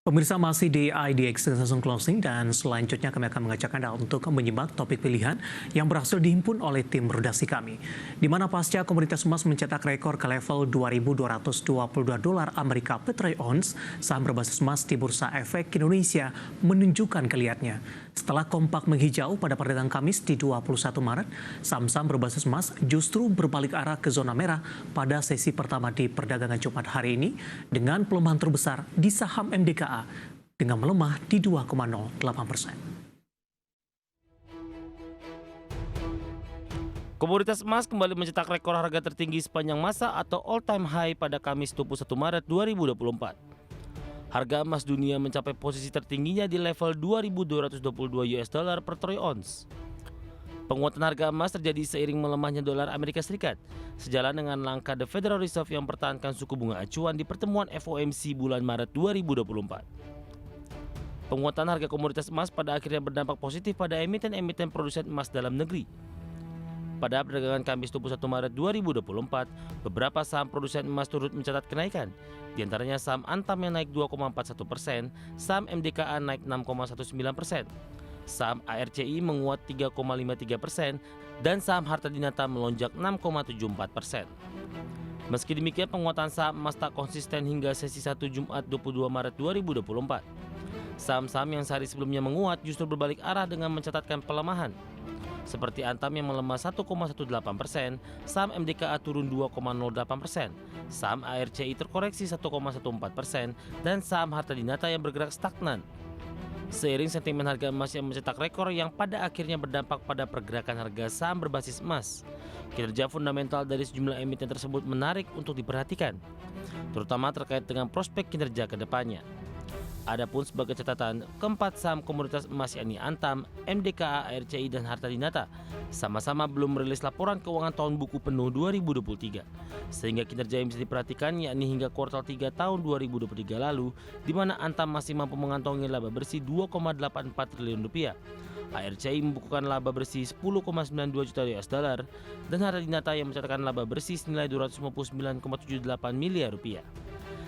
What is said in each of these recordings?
Pemirsa masih di IDX Season Closing dan selanjutnya kami akan mengajak Anda untuk menyimak topik pilihan yang berhasil dihimpun oleh tim redaksi kami. Di mana pasca komoditas emas mencetak rekor ke level 2.222 dolar Amerika per troy ounce, saham berbasis emas di Bursa Efek Indonesia menunjukkan geliatnya. Setelah kompak menghijau pada perdagangan Kamis di 21 Maret, saham-saham berbasis emas justru berbalik arah ke zona merah pada sesi pertama di perdagangan Jumat hari ini dengan pelemahan terbesar di saham MDKA dengan melemah di 2,08%. Komoditas emas kembali mencetak rekor harga tertinggi sepanjang masa atau all-time high pada Kamis 21 Maret 2024. Harga emas dunia mencapai posisi tertingginya di level 2.222 US dollar per troy ounce. Penguatan harga emas terjadi seiring melemahnya dolar Amerika Serikat, sejalan dengan langkah The Federal Reserve yang mempertahankan suku bunga acuan di pertemuan FOMC bulan Maret 2024. Penguatan harga komoditas emas pada akhirnya berdampak positif pada emiten-emiten produsen emas dalam negeri. Pada perdagangan Kamis 21 Maret 2024, beberapa saham produsen emas turut mencatat kenaikan. Di antaranya saham Antam yang naik 2,41%, saham MDKA naik 6,19%. Saham ARCI menguat 3,53% dan saham Harta Dinata melonjak 6,74%. Meski demikian, penguatan saham emas tak konsisten hingga sesi 1 Jumat 22 Maret 2024. Saham-saham yang sehari sebelumnya menguat justru berbalik arah dengan mencatatkan pelemahan. Seperti Antam yang melemah 1,18%, saham MDKA turun 2,08%, saham ARCI terkoreksi 1,14%, dan saham Harta Dinata yang bergerak stagnan. Seiring sentimen harga emas yang mencetak rekor yang pada akhirnya berdampak pada pergerakan harga saham berbasis emas, kinerja fundamental dari sejumlah emiten tersebut menarik untuk diperhatikan, terutama terkait dengan prospek kinerja ke depannya. Adapun sebagai catatan, keempat saham komoditas emas yakni Antam, MDKA, ARCI, dan Harta Dinata sama-sama belum merilis laporan keuangan tahun buku penuh 2023, sehingga kinerja yang bisa diperhatikan yakni hingga kuartal 3 tahun 2023 lalu, di mana Antam masih mampu mengantongi laba bersih 2,84 triliun rupiah, ARCI membukukan laba bersih 10,92 juta US dollar, dan Harta Dinata yang mencatatkan laba bersih senilai 259,78 miliar rupiah.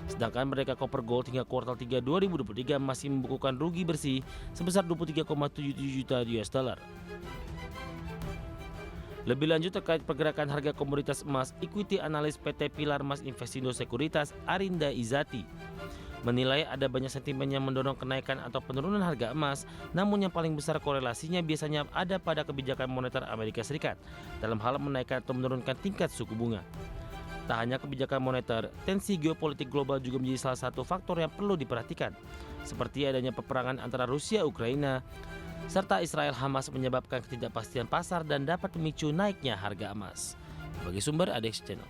Sedangkan mereka Copper Gold hingga kuartal 3 2023 masih membukukan rugi bersih sebesar 23,77 juta US dollar. Lebih lanjut terkait pergerakan harga komoditas emas, equity analis PT Pilar Mas Investindo Sekuritas Arinda Izati menilai ada banyak sentimen yang mendorong kenaikan atau penurunan harga emas, namun yang paling besar korelasinya biasanya ada pada kebijakan moneter Amerika Serikat dalam hal menaikkan atau menurunkan tingkat suku bunga. Tak hanya kebijakan moneter, tensi geopolitik global juga menjadi salah satu faktor yang perlu diperhatikan, seperti adanya peperangan antara Rusia-Ukraina, serta Israel-Hamas menyebabkan ketidakpastian pasar dan dapat memicu naiknya harga emas. Bagi sumber ADX Channel.